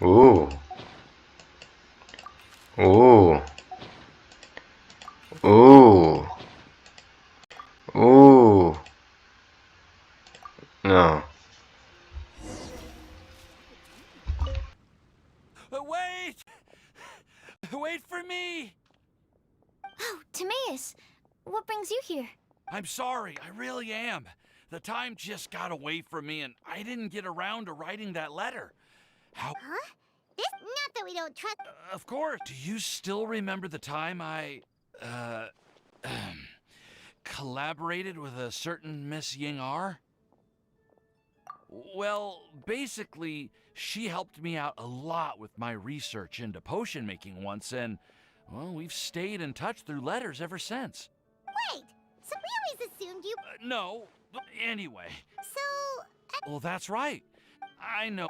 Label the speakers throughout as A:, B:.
A: Ooh. Ooh. Ooh. Ooh. No.
B: Wait! Wait for me!
C: Oh, Timaeus! What brings you here?
B: I'm sorry, I really am. The time just got away from me and I didn't get around to writing that letter. How?
D: Huh? This? Not that we don't trust.
B: Of course. Do you still remember the time I, collaborated with a certain Miss Ying R? Well, basically, she helped me out a lot with my research into potion making once, and, well, we've stayed in touch through letters ever since.
D: Wait, so we always assumed you.
B: No, anyway.
D: So.
B: Well, that's right. I know,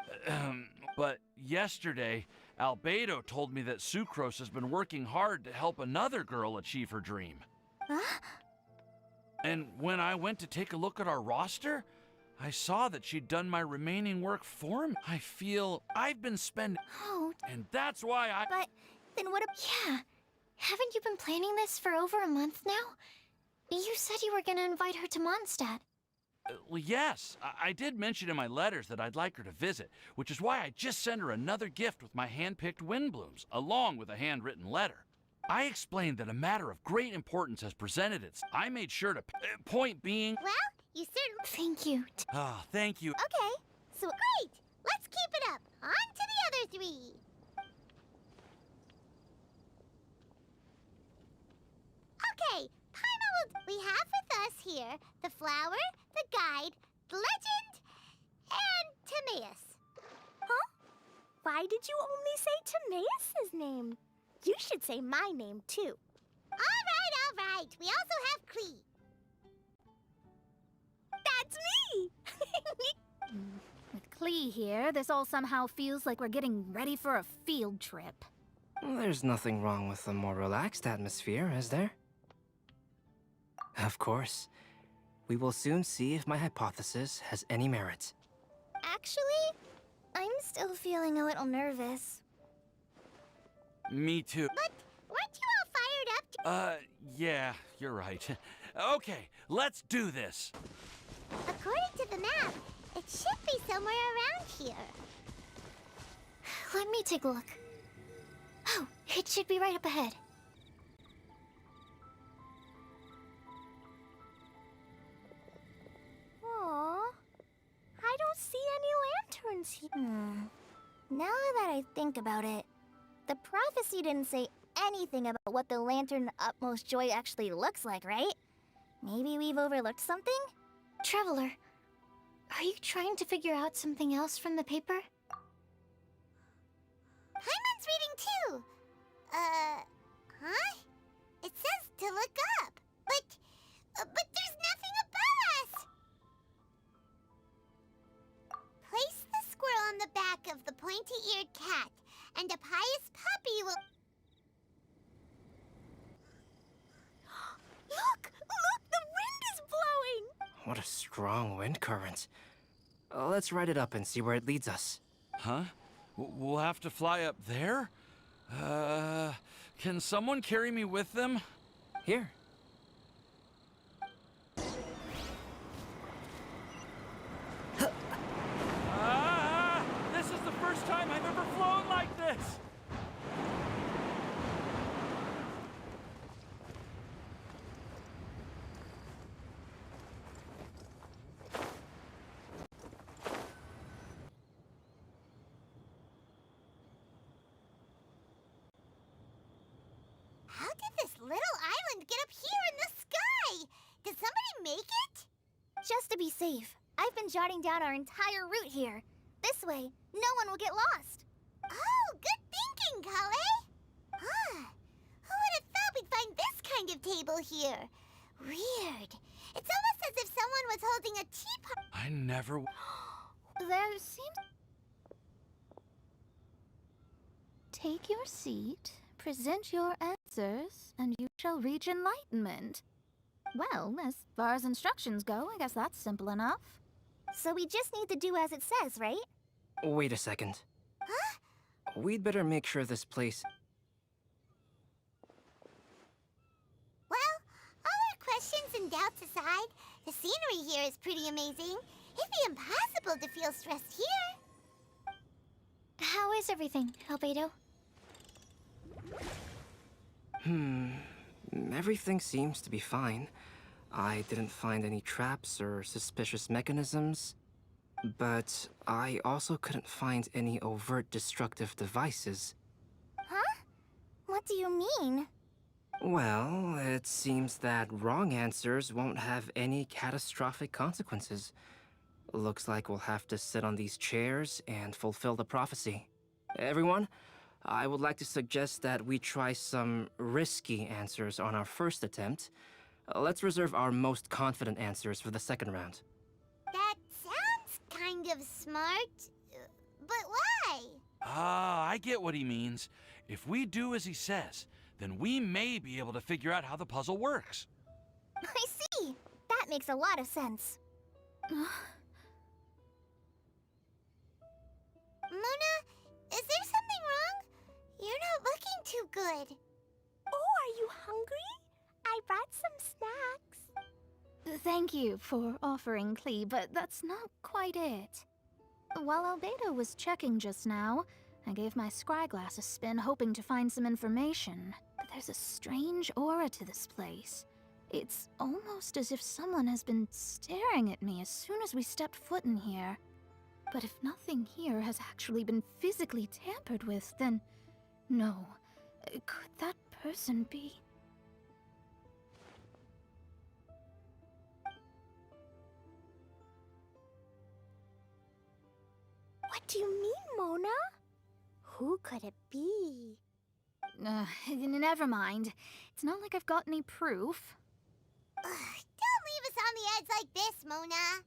B: but yesterday, Albedo told me that Sucrose has been working hard to help another girl achieve her dream.
C: Huh?
B: And when I went to take a look at our roster, I saw that she'd done my remaining work for me. I feel I've been spending,
C: Oh,
B: and that's why I...
C: but then what? Yeah. Haven't you been planning this for over a month now? You said you were gonna invite her to Mondstadt.
B: Well, yes, I did mention in my letters that I'd like her to visit, which is why I just sent her another gift with my hand-picked Windblooms, along with a handwritten letter. I explained that a matter of great importance has presented itself. I made sure to... point being...
D: Well, you certainly.
C: Thank you.
B: Ah, thank you.
D: Okay, so great. Let's keep it up. On to the other three. Okay, Paimon will. We have with us here the flower, the guide, the legend, and Timaeus.
E: Huh? Why did you only say Timaeus' name? You should say my name, too.
D: All right. We also have Klee.
E: That's me!
F: With Klee here, this all somehow feels like we're getting ready for a field trip.
G: There's nothing wrong with a more relaxed atmosphere, is there? Of course. We will soon see if my hypothesis has any merit.
C: Actually, I'm still feeling a little nervous.
B: Me too.
D: But weren't you all fired up?
B: Yeah, you're right. Okay, let's do this.
D: According to the map, it should be somewhere around here.
C: Let me take a look. Oh, it should be right up ahead.
E: Aww. I don't see any lanterns here.
C: Now that I think about it, the prophecy didn't say anything about what the Lantern Utmost Joy actually looks like, right? Maybe we've overlooked something? Traveler, are you trying to figure out something else from the paper?
D: Paimon's reading too. Huh? It says to look up, but there's nothing above us. Place the squirrel on the back of the pointy-eared cat, and a pious puppy will.
E: Look! The wind is blowing!
G: What a strong wind current. Let's ride it up and see where it leads us.
B: Huh? We'll have to fly up there? Can someone carry me with them?
G: Here.
B: This is the first time I've ever flown like this!
D: How did this little island get up here in the sky? Did somebody make it?
C: Just to be safe, I've been jotting down our entire route here. This way, no one will get lost.
D: Oh, good thinking, Kale. Huh. Who would have thought we'd find this kind of table here? Weird. It's almost as if someone was holding a teapot.
B: I never...
F: There seems... Take your seat, present your answers, and you shall reach enlightenment. Well, as far as instructions go, I guess that's simple enough.
C: So we just need to do as it says, right?
G: Wait a second.
D: Huh?
G: We'd better make sure this place...
D: Well, all our questions and doubts aside, the scenery here is pretty amazing. It'd be impossible to feel stressed here.
C: How is everything, Albedo?
G: Everything seems to be fine. I didn't find any traps or suspicious mechanisms. But I also couldn't find any overt destructive devices.
C: Huh? What do you mean?
G: Well, it seems that wrong answers won't have any catastrophic consequences. Looks like we'll have to sit on these chairs and fulfill the prophecy. Everyone, I would like to suggest that we try some risky answers on our first attempt. Let's reserve our most confident answers for the second round.
D: That sounds kind of smart. But why?
B: Ah, I get what he means. If we do as he says, then we may be able to figure out how the puzzle works.
C: I see. That makes a lot of sense.
D: Mona, is there something wrong? You're not looking too good.
E: Oh, are you hungry? I brought some snacks.
F: Thank you for offering, Klee, but that's not quite it. While Albedo was checking just now, I gave my scryglass a spin hoping to find some information. But there's a strange aura to this place. It's almost as if someone has been staring at me as soon as we stepped foot in here. But if nothing here has actually been physically tampered with, then no. Could that person be?
E: What do you mean, Mona? Who could it be?
F: Never mind. It's not like I've got any proof.
D: Ugh, don't leave us on the edge like this, Mona.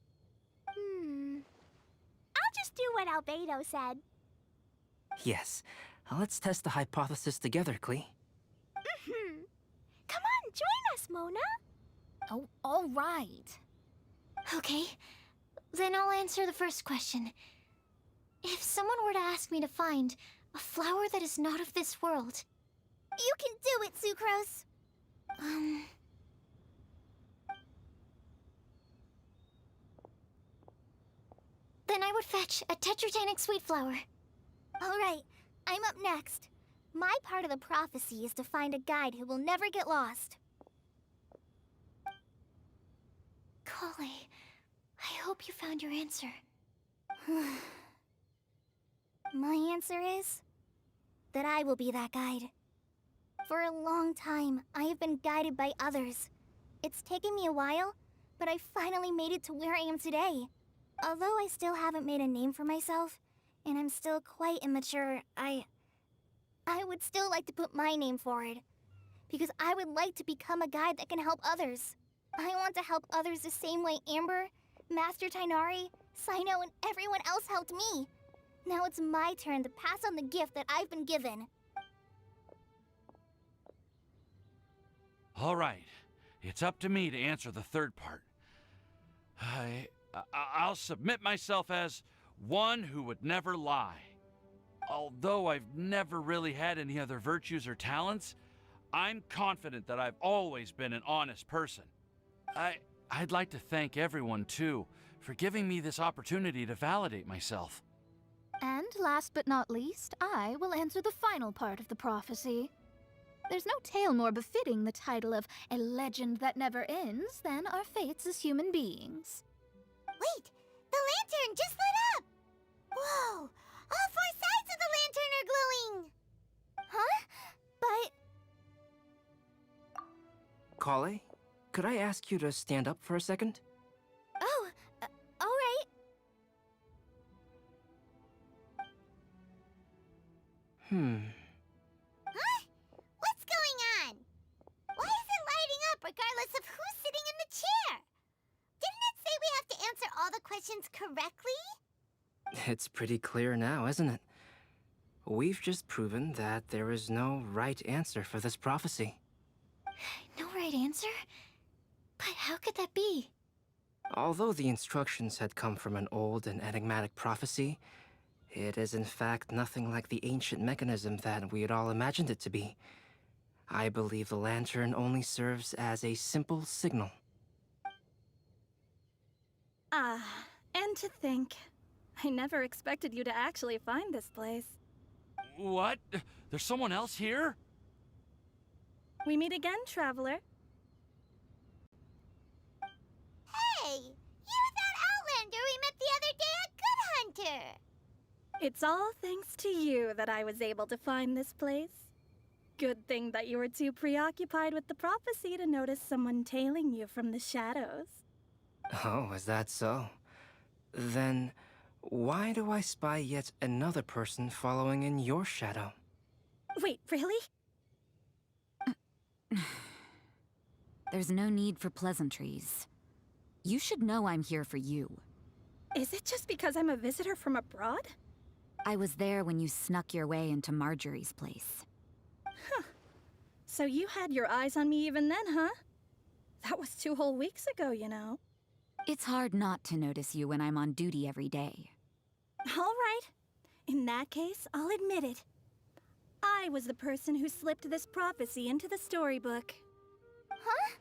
E: I'll just do what Albedo said.
G: Yes, let's test the hypothesis together, Klee.
E: Come on, join us, Mona.
F: Oh, all right.
C: Okay, then I'll answer the first question. If someone were to ask me to find a flower that is not of this world... You can do it, Sucrose! Then I would fetch a tetragenic sweet flower. Alright, I'm up next. My part of the prophecy is to find a guide who will never get lost. Kale, I hope you found your answer. My answer is that I will be that guide. For a long time, I have been guided by others. It's taken me a while, but I finally made it to where I am today. Although I still haven't made a name for myself, and I'm still quite immature, I would still like to put my name forward. Because I would like to become a guide that can help others. I want to help others the same way Amber, Master Tainari, Sino, and everyone else helped me. Now it's my turn to pass on the gift that I've been given.
B: All right, it's up to me to answer the third part. I'll submit myself as one who would never lie. Although I've never really had any other virtues or talents, I'm confident that I've always been an honest person. I'd like to thank everyone, too, for giving me this opportunity to validate myself.
F: And last but not least, I will answer the final part of the prophecy. There's no tale more befitting the title of a legend that never ends than our fates as human beings.
D: Wait, the lantern just lit up! Whoa, all four sides of the lantern are glowing!
C: Huh? But...
G: Kale, could I ask you to stand up for a second?
C: Oh, alright.
D: Huh? What's going on? Why is it lighting up regardless of who's sitting in the chair? Didn't it say we have to answer all the questions correctly?
G: It's pretty clear now, isn't it? We've just proven that there is no right answer for this prophecy.
C: No right answer? But how could that be?
G: Although the instructions had come from an old and enigmatic prophecy, It is in fact nothing like the ancient mechanism that we had all imagined it to be. I believe the lantern only serves as a simple signal.
A: And to think, I never expected you to actually find this place.
B: What? There's someone else here?
A: We meet again, traveler.
D: Hey, you're that Outlander we met the other day at Good Hunter.
A: It's all thanks to you that I was able to find this place. Good thing that you were too preoccupied with the prophecy to notice someone tailing you from the shadows.
G: Oh, is that so? Then, why do I spy yet another person following in your shadow?
A: Wait, really?
H: There's no need for pleasantries. You should know I'm here for you.
A: Is it just because I'm a visitor from abroad?
H: I was there when you snuck your way into Marjorie's place.
A: So you had your eyes on me even then, huh? That was 2 whole weeks ago, you know.
H: It's hard not to notice you when I'm on duty every day.
A: All right. In that case, I'll admit it. I was the person who slipped this prophecy into the storybook.
C: Huh?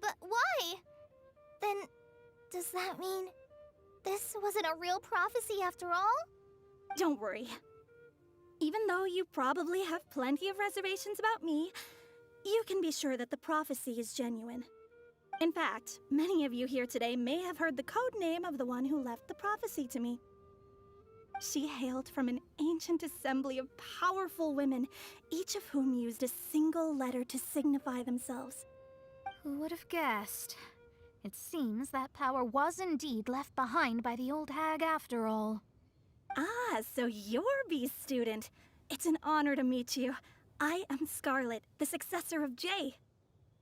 C: But why? Then, does that mean this wasn't a real prophecy after all?
A: Don't worry. Even though you probably have plenty of reservations about me, you can be sure that the prophecy is genuine. In fact, many of you here today may have heard the code name of the one who left the prophecy to me. She hailed from an ancient assembly of powerful women, each of whom used a single letter to signify themselves.
F: Who would have guessed? It seems that power was indeed left behind by the old hag after all.
A: Ah, so you're B's student. It's an honor to meet you. I am Scarlet, the successor of Jay.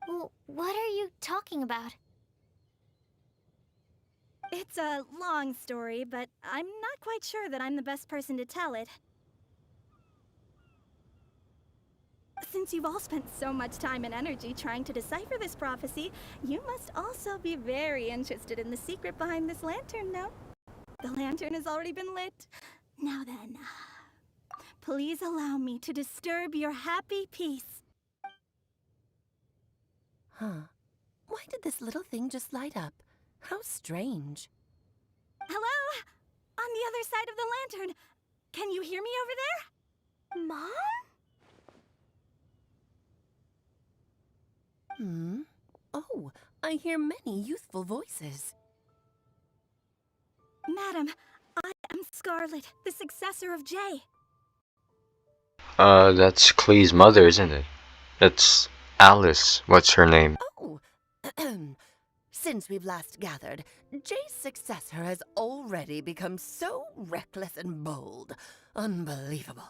C: Well, what are you talking about?
A: It's a long story, but I'm not quite sure that I'm the best person to tell it. Since you've all spent so much time and energy trying to decipher this prophecy, you must also be very interested in the secret behind this lantern, no? The lantern has already been lit. Now then, please allow me to disturb your happy peace.
I: Huh. Why did this little thing just light up? How strange.
A: Hello? On the other side of the lantern. Can you hear me over there?
C: Mom?
I: Oh, I hear many youthful voices.
A: Madam, I am Scarlet, the successor of Jay.
J: That's Klee's mother, isn't it? That's Alice. What's her name?
I: Oh, since we've last gathered, Jay's successor has already become so reckless and bold. Unbelievable.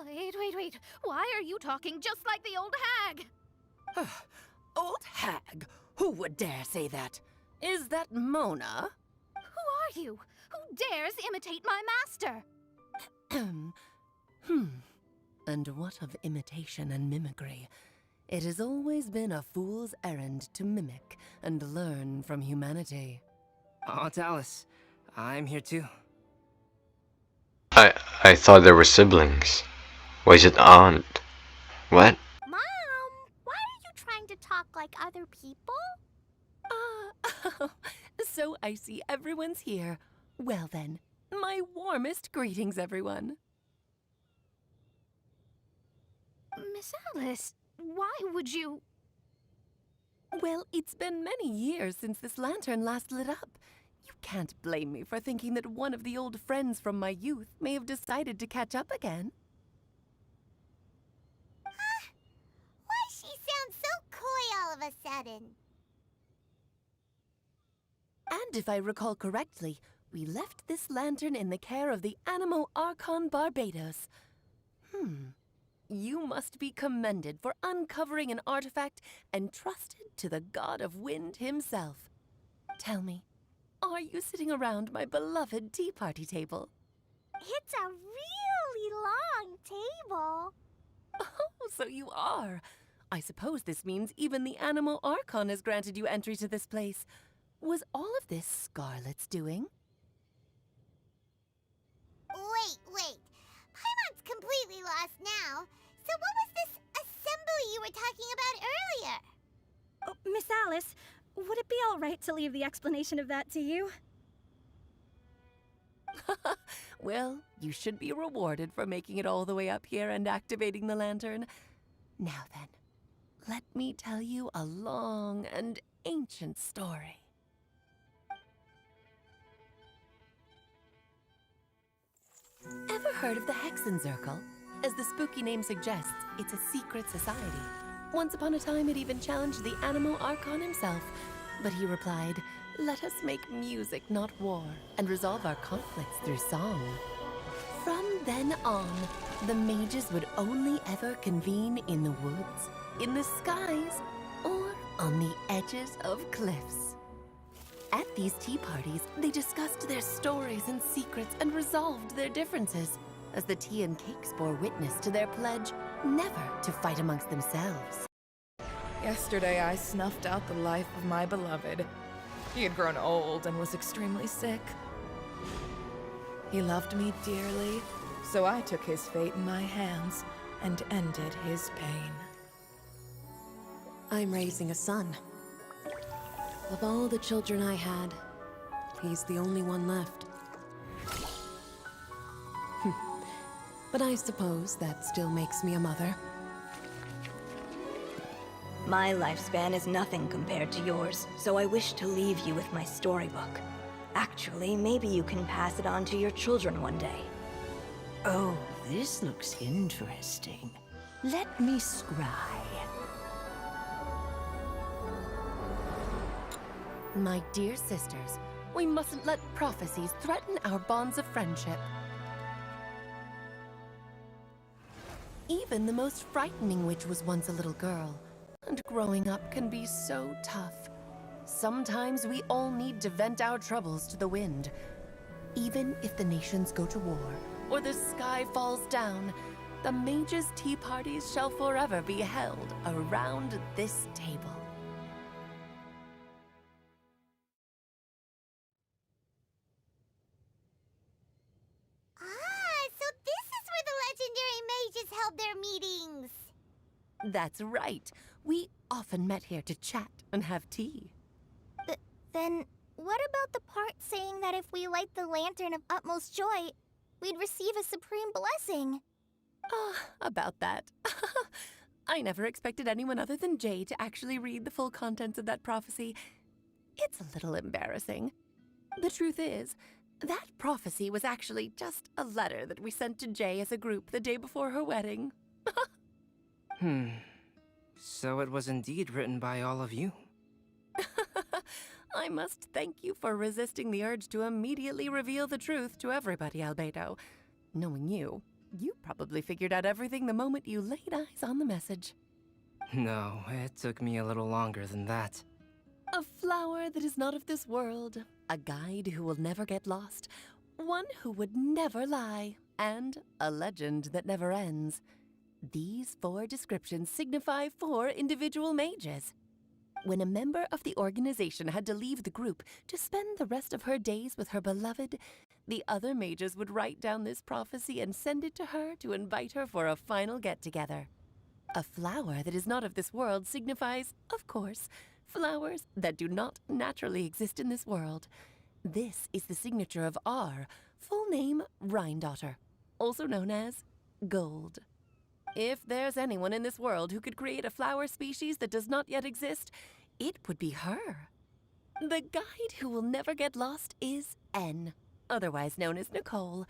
F: Wait. Why are you talking just like the old hag?
I: Old hag? Who would dare say that? Is that Mona?
F: Who are you? Who dares imitate my master?
I: And what of imitation and mimicry? It has always been a fool's errand to mimic and learn from humanity.
G: Aunt Alice, I'm here too.
J: I thought there were siblings. Why is it aunt? What?
E: Mom, why are you trying to talk like other people?
I: So I see everyone's here. Well then, my warmest greetings, everyone.
F: Miss Alice, why would you...
I: Well, it's been many years since this lantern last lit up. You can't blame me for thinking that one of the old friends from my youth may have decided to catch up again.
D: Why she sounds so coy all of a sudden?
I: And if I recall correctly, we left this lantern in the care of the Animo Archon Barbados. You must be commended for uncovering an artifact entrusted to the god of wind himself. Tell me, are you sitting around my beloved tea party table?
E: It's a really long table.
I: Oh, so you are. I suppose this means even the Animo Archon has granted you entry to this place. Was all of this Scarlet's doing?
D: lost now. So what was this assembly you were talking about earlier?
A: Oh, Miss Alice, would it be all right to leave the explanation of that to you?
I: Well, you should be rewarded for making it all the way up here and activating the lantern. Now then, let me tell you a long and ancient story. Ever heard of the Hexenzirkel? As the spooky name suggests, it's a secret society. Once upon a time, it even challenged the Animo Archon himself, but he replied, "Let us make music, not war, and resolve our conflicts through song." From then on, the mages would only ever convene in the woods, in the skies, or on the edges of cliffs. At these tea parties, they discussed their stories and secrets and resolved their differences, as the tea and cakes bore witness to their pledge never to fight amongst themselves.
K: Yesterday I snuffed out the life of my beloved. He had grown old and was extremely sick. He loved me dearly, so I took his fate in my hands and ended his pain.
I: I'm raising a son. Of all the children I had, he's the only one left. But I suppose that still makes me a mother.
L: My lifespan is nothing compared to yours, so I wish to leave you with my storybook. Actually, maybe you can pass it on to your children one day.
M: Oh, this looks interesting. Let me scry.
I: My dear sisters, we mustn't let prophecies threaten our bonds of friendship. Even the most frightening witch was once a little girl, and growing up can be so tough. Sometimes we all need to vent our troubles to the wind. Even if the nations go to war, or the sky falls down, the mages' tea parties shall forever be held around this table.
D: So this is where the legendary mages held their meetings.
I: That's right. We often met here to chat and have tea.
C: Then, what about the part saying that if we light the lantern of utmost joy, we'd receive a supreme blessing?
I: About that. I never expected anyone other than Jay to actually read the full contents of that prophecy. It's a little embarrassing. The truth is, that prophecy was actually just a letter that we sent to Jay as a group the day before her wedding.
G: So it was indeed written by all of you.
I: I must thank you for resisting the urge to immediately reveal the truth to everybody, Albedo. Knowing you, you probably figured out everything the moment you laid eyes on the message.
G: No, it took me a little longer than that.
I: A flower that is not of this world, a guide who will never get lost, one who would never lie, and a legend that never ends. These 4 descriptions signify 4 individual mages. When a member of the organization had to leave the group to spend the rest of her days with her beloved, the other mages would write down this prophecy and send it to her to invite her for a final get-together. A flower that is not of this world signifies, of course, flowers that do not naturally exist in this world. This is the signature of our full name, Rhindaughter, also known as Gold. If there's anyone in this world who could create a flower species that does not yet exist, it would be her. The guide who will never get lost is N, otherwise known as Nicole.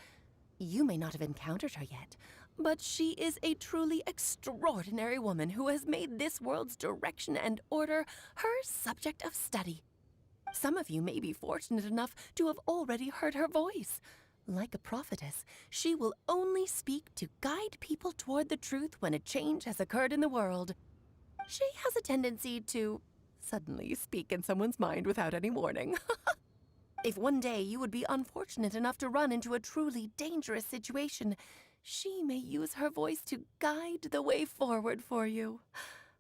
I: You may not have encountered her yet, but she is a truly extraordinary woman who has made this world's direction and order her subject of study. Some of you may be fortunate enough to have already heard her voice. Like a prophetess, she will only speak to guide people toward the truth when a change has occurred in the world. She has a tendency to suddenly speak in someone's mind without any warning. If one day you would be unfortunate enough to run into a truly dangerous situation, she may use her voice to guide the way forward for you.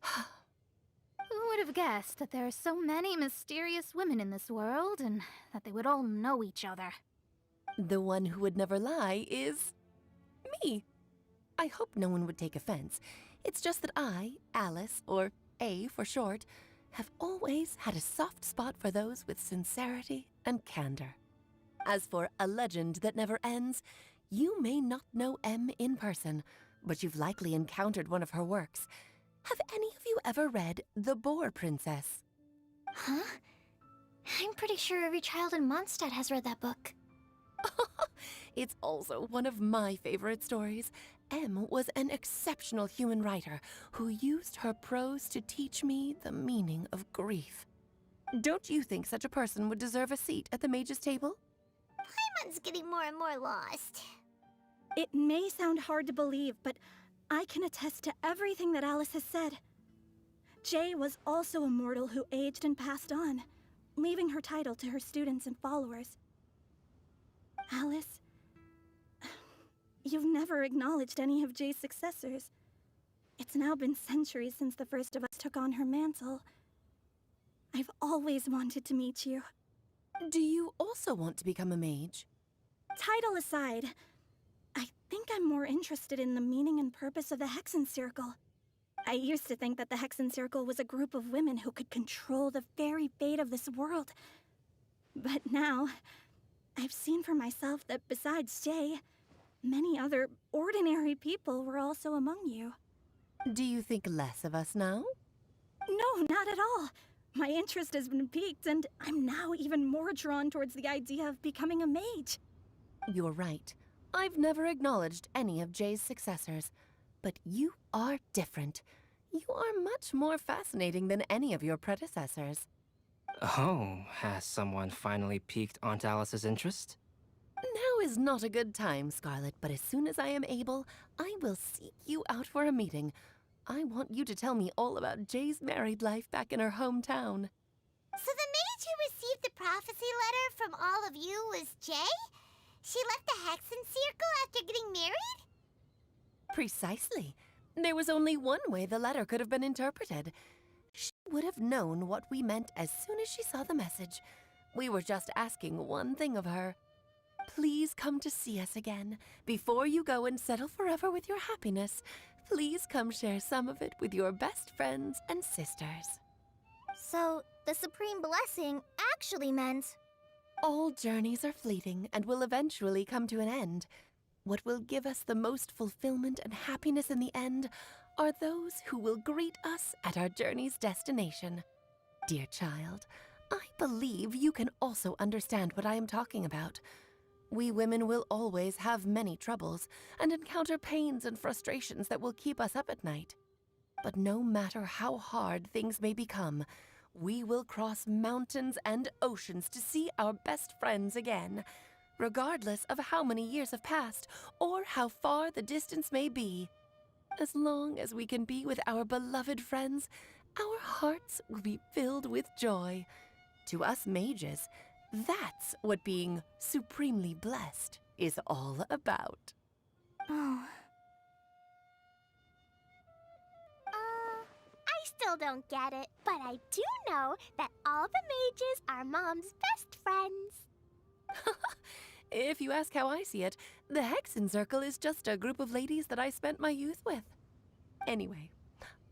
F: Who would have guessed that there are so many mysterious women in this world and that they would all know each other?
I: The one who would never lie is me. I hope no one would take offense. It's just that I, Alice, or A for short, have always had a soft spot for those with sincerity and candor. As for A Legend That Never Ends, you may not know M in person, but you've likely encountered one of her works. Have any of you ever read The Boar Princess?
C: Huh? I'm pretty sure every child in Mondstadt has read that book.
I: It's also one of my favorite stories. M was an exceptional human writer who used her prose to teach me the meaning of grief. Don't you think such a person would deserve a seat at the mage's table?
D: Paimon's getting more and more lost.
A: It may sound hard to believe, but I can attest to everything that Alice has said. Jay was also a mortal who aged and passed on, leaving her title to her students and followers. Alice, you've never acknowledged any of Jay's successors. It's now been centuries since the first of us took on her mantle. I've always wanted to meet you.
I: Do you also want to become a mage?
A: Title aside, I think I'm more interested in the meaning and purpose of the Hexen Circle. I used to think that the Hexen Circle was a group of women who could control the very fate of this world. But now, I've seen for myself that besides Jay, many other ordinary people were also among you.
I: Do you think less of us now?
A: No, not at all. My interest has been piqued, and I'm now even more drawn towards the idea of becoming a mage.
I: You're right. I've never acknowledged any of Jay's successors. But you are different. You are much more fascinating than any of your predecessors.
G: Oh, has someone finally piqued Aunt Alice's interest?
I: Now is not a good time, Scarlet, but as soon as I am able, I will seek you out for a meeting. I want you to tell me all about Jay's married life back in her hometown.
D: So the mage who received the prophecy letter from all of you was Jay? She left the Hexen Circle after getting married?
I: Precisely. There was only one way the letter could have been interpreted. She would have known what we meant as soon as she saw the message. We were just asking one thing of her. Please come to see us again. Before you go and settle forever with your happiness, please come share some of it with your best friends and sisters.
C: So, the Supreme Blessing actually meant...
I: All journeys are fleeting and will eventually come to an end. What will give us the most fulfillment and happiness in the end are those who will greet us at our journey's destination. Dear child, I believe you can also understand what I am talking about. We women will always have many troubles and encounter pains and frustrations that will keep us up at night. But no matter how hard things may become, we will cross mountains and oceans to see our best friends again, regardless of how many years have passed or how far the distance may be. As long as we can be with our beloved friends, our hearts will be filled with joy. To us mages, that's what being supremely blessed is all about.
C: Oh.
E: I still don't get it, but I do know that all the mages are Mom's best friends.
I: If you ask how I see it, the Hexen Circle is just a group of ladies that I spent my youth with. Anyway,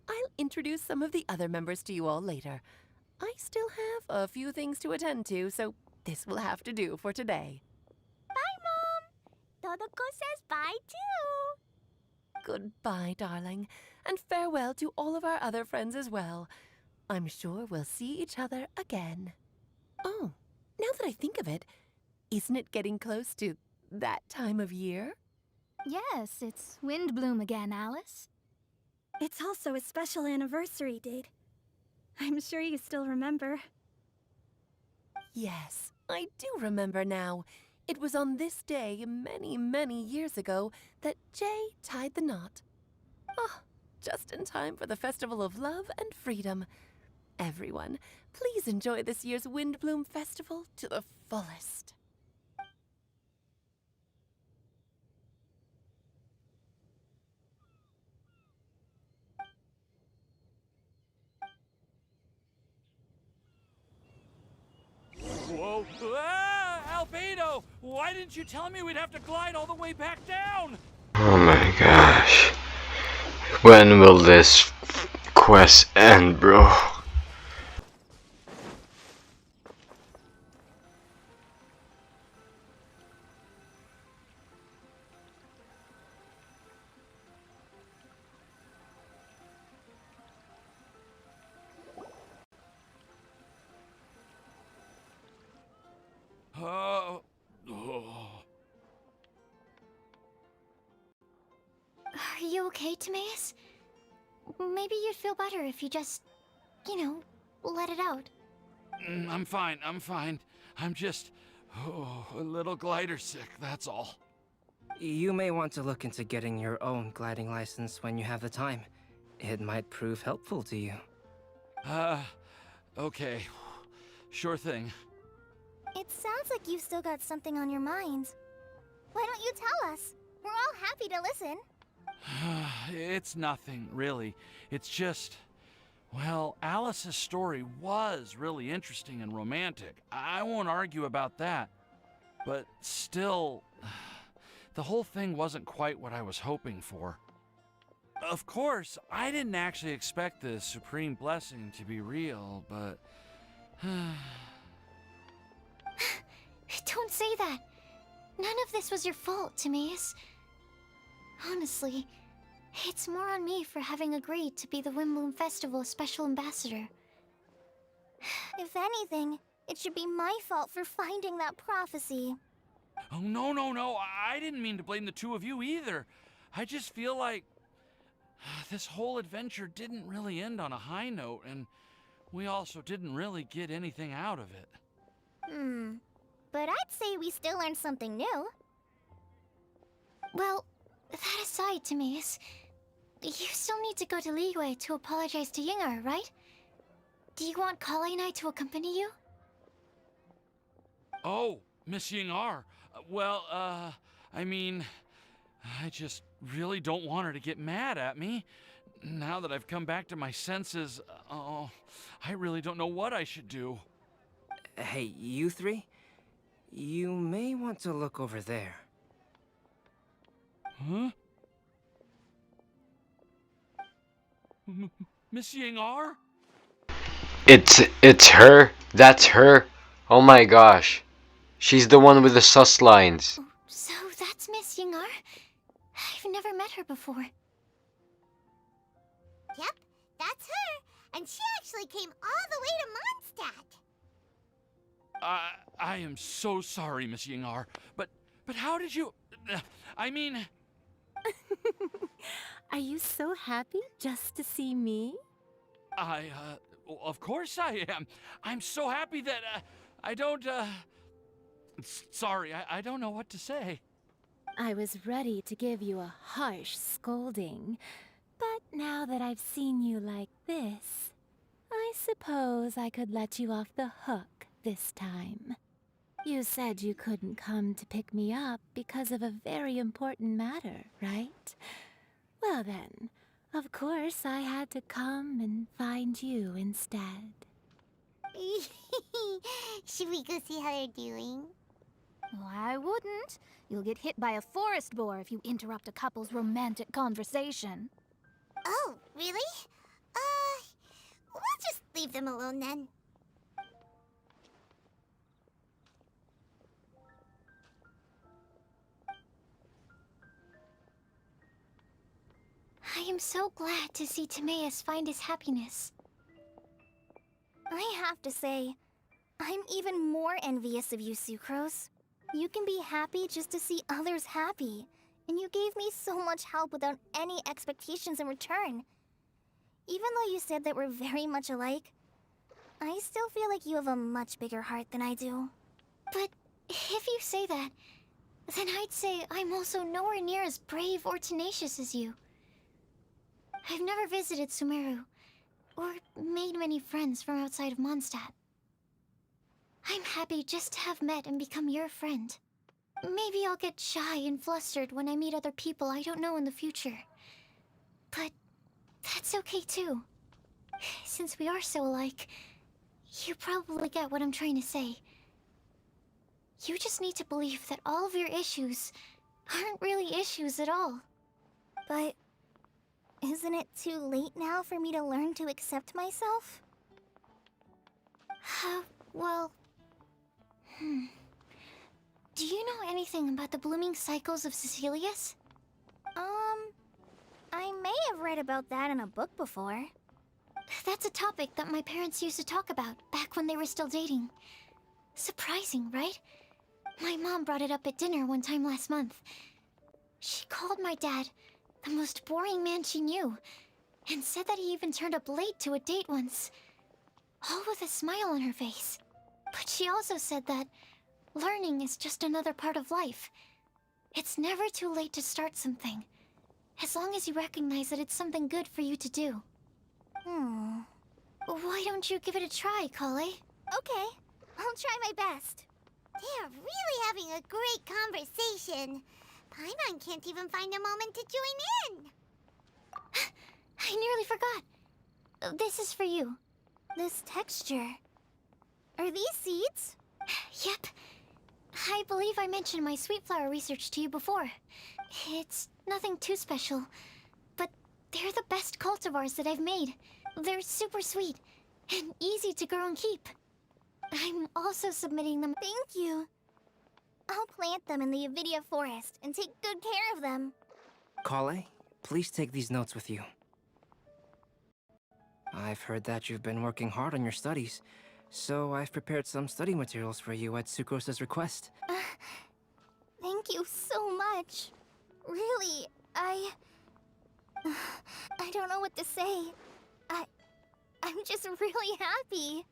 I: I'll introduce some of the other members to you all later. I still have a few things to attend to, so this will have to do for today.
E: Bye, Mom! Todoko says bye, too!
I: Goodbye, darling, and farewell to all of our other friends as well. I'm sure we'll see each other again. Oh, now that I think of it, isn't it getting close to that time of year?
F: Yes, it's Windblume again, Alice.
A: It's also a special anniversary date. I'm sure you still remember.
I: Yes, I do remember now. It was on this day many, many years ago that Jay tied the knot. Ah, just in time for the Festival of Love and Freedom. Everyone, please enjoy this year's Windblume Festival to the fullest.
B: Whoa! Ah, Albedo! Why didn't you tell me we'd have to glide all the way back down?
J: Oh my gosh. When will this quest end, bro?
B: Oh.
E: Are you okay, Timaeus? Maybe you'd feel better if you just, let it out.
B: I'm fine, I'm fine. I'm just a little glider sick, that's all.
G: You may want to look into getting your own gliding license when you have the time. It might prove helpful to you.
B: Okay. Sure thing.
C: It sounds like you've still got something on your mind. Why don't you tell us? We're all happy to listen.
B: It's nothing, really. It's just... Well, Alice's story was really interesting and romantic. I won't argue about that. But still, the whole thing wasn't quite what I was hoping for. Of course, I didn't actually expect the supreme blessing to be real, but...
E: Don't say that. None of this was your fault, Timaeus. Honestly, it's more on me for having agreed to be the Windblume Festival Special Ambassador.
C: If anything, it should be my fault for finding that prophecy.
B: Oh, no. I didn't mean to blame the two of you either. I just feel like this whole adventure didn't really end on a high note, and we also didn't really get anything out of it.
C: But I'd say we still learned something new.
E: Well, that aside, Timaeus, you still need to go to Liyue to apologize to Yingar, right? Do you want Kale and I to accompany you?
B: Oh, Miss Yingar. Well, I mean, I just really don't want her to get mad at me. Now that I've come back to my senses, I really don't know what I should do.
G: Hey, you three? You may want to look over there.
B: Huh? Miss Yingar?
J: It's her. That's her. Oh my gosh. She's the one with the sus lines.
E: So that's Miss Yingar? I've never met her before.
D: Yep, that's her. And she actually came all the way to Mondstadt.
B: I am so sorry, Miss Yingar, but how did you... I mean...
N: Are you so happy just to see me?
B: Of course I am. I'm so happy that, I don't, Sorry, I don't know what to say.
N: I was ready to give you a harsh scolding, but now that I've seen you like this, I suppose I could let you off the hook this time. You said you couldn't come to pick me up because of a very important matter, right? Well then, of course I had to come and find you instead.
D: Should we go see how they're doing?
F: I wouldn't. You'll get hit by a forest boar if you interrupt a couple's romantic conversation.
D: Oh, really? We'll just leave them alone then.
E: I am so glad to see Timaeus find his happiness.
C: I have to say, I'm even more envious of you, Sucrose. You can be happy just to see others happy, and you gave me so much help without any expectations in return. Even though you said that we're very much alike, I still feel like you have a much bigger heart than I do.
E: But if you say that, then I'd say I'm also nowhere near as brave or tenacious as you. I've never visited Sumeru, or made many friends from outside of Mondstadt. I'm happy just to have met and become your friend. Maybe I'll get shy and flustered when I meet other people I don't know in the future. But that's okay too. Since we are so alike, you probably get what I'm trying to say. You just need to believe that all of your issues aren't really issues at all.
C: But isn't it too late now for me to learn to accept myself?
E: Well... Do you know anything about the blooming cycles of Cecilius?
C: I may have read about that in a book before.
E: That's a topic that my parents used to talk about back when they were still dating. Surprising, right? My mom brought it up at dinner one time last month. She called my dad the most boring man she knew, and said that he even turned up late to a date once, all with a smile on her face. But she also said that learning is just another part of life. It's never too late to start something, as long as you recognize that it's something good for you to do. Why don't you give it a try, Kale?
C: Okay, I'll try my best.
D: They're really having a great conversation. Paimon can't even find a moment to join in.
E: I nearly forgot. This is for you.
C: This texture. Are these seeds?
E: Yep. I believe I mentioned my sweet flower research to you before. It's nothing too special, but they're the best cultivars that I've made. They're super sweet and easy to grow and keep. I'm also submitting them.
C: Thank you. I'll plant them in the Avidia forest and take good care of them.
G: Kale, please take these notes with you. I've heard that you've been working hard on your studies, so I've prepared some study materials for you at Sucrose's request.
C: Thank you so much. Really, I don't know what to say. I'm just really happy.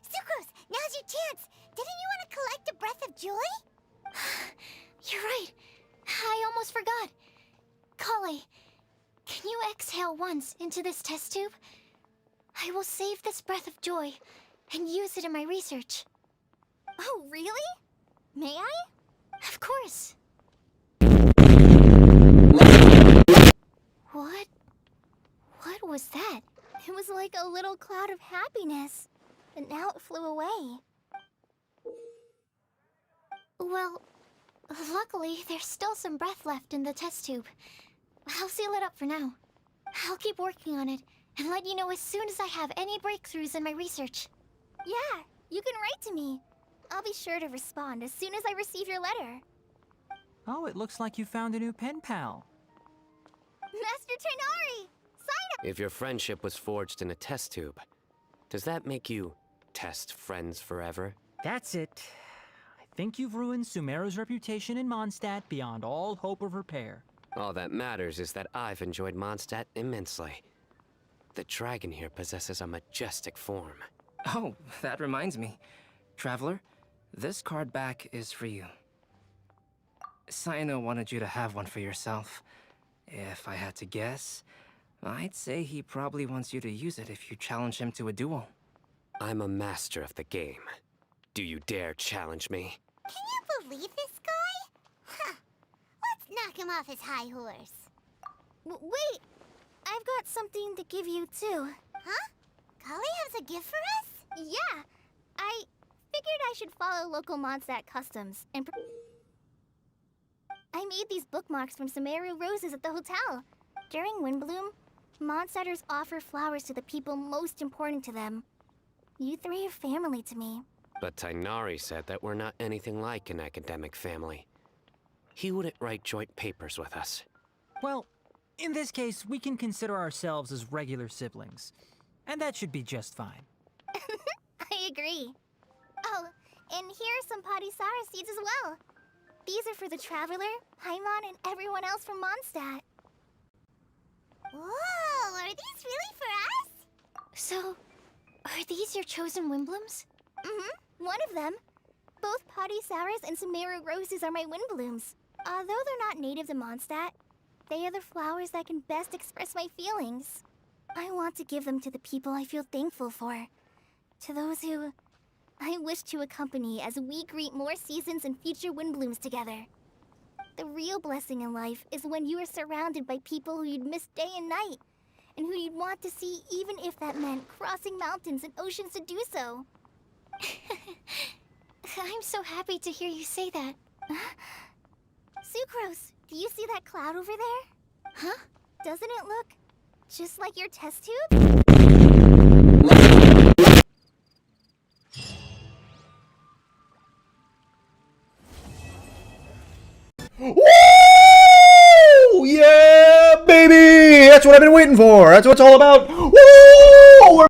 D: Sucrose, now's your chance. Didn't you want to collect a breath of joy?
E: You're right. I almost forgot. Kale, can you exhale once into this test tube? I will save this breath of joy and use it in my research.
C: Oh, really? May I?
E: Of course. What was that?
C: It was like a little cloud of happiness, but now it flew away.
E: Well, luckily, there's still some breath left in the test tube. I'll seal it up for now. I'll keep working on it and let you know as soon as I have any breakthroughs in my research.
C: Yeah, you can write to me. I'll be sure to respond as soon as I receive your letter.
O: Oh, it looks like you found a new pen pal.
C: Master Tainari! Sign up!
P: If your friendship was forged in a test tube, does that make you test friends forever?
O: That's it. I think you've ruined Sumeru's reputation in Mondstadt beyond all hope of repair.
P: All that matters is that I've enjoyed Mondstadt immensely. The dragon here possesses a majestic form.
G: Oh, that reminds me. Traveler, this card back is for you. Saino wanted you to have one for yourself. If I had to guess, I'd say he probably wants you to use it if you challenge him to a duel.
P: I'm a master of the game. Do you dare challenge me?
D: Can you believe this guy? Huh. Let's knock him off his high horse.
C: Wait! I've got something to give you, too.
D: Huh? Kale has a gift for us?
C: Yeah! I figured I should follow local Mondstadt customs and... I made these bookmarks from Sumeru roses at the hotel. During Windblume, Mondstadters offer flowers to the people most important to them. You three are family to me.
P: But Tainari said that we're not anything like an academic family. He wouldn't write joint papers with us.
O: Well, in this case, we can consider ourselves as regular siblings. And that should be just fine.
C: I agree. Oh, and here are some Padisara seeds as well. These are for the Traveler, Paimon, and everyone else from Mondstadt.
D: Whoa, are these really for us?
E: So, are these your chosen Windblooms?
C: Mm-hmm, one of them. Both Padisaras and Sumeru roses are my Windblooms. Although they're not native to Mondstadt, they are the flowers that can best express my feelings. I want to give them to the people I feel thankful for. To those who I wish to accompany as we greet more seasons and future Windblooms together. The real blessing in life is when you are surrounded by people who you'd miss day and night, and who you'd want to see even if that meant crossing mountains and oceans to do so.
E: I'm so happy to hear you say that.
C: Sucrose, do you see that cloud over there? Huh? Doesn't it look just like your test tube?
Q: Woo! Yeah, baby! That's what I've been waiting for. That's what it's all about. Woo!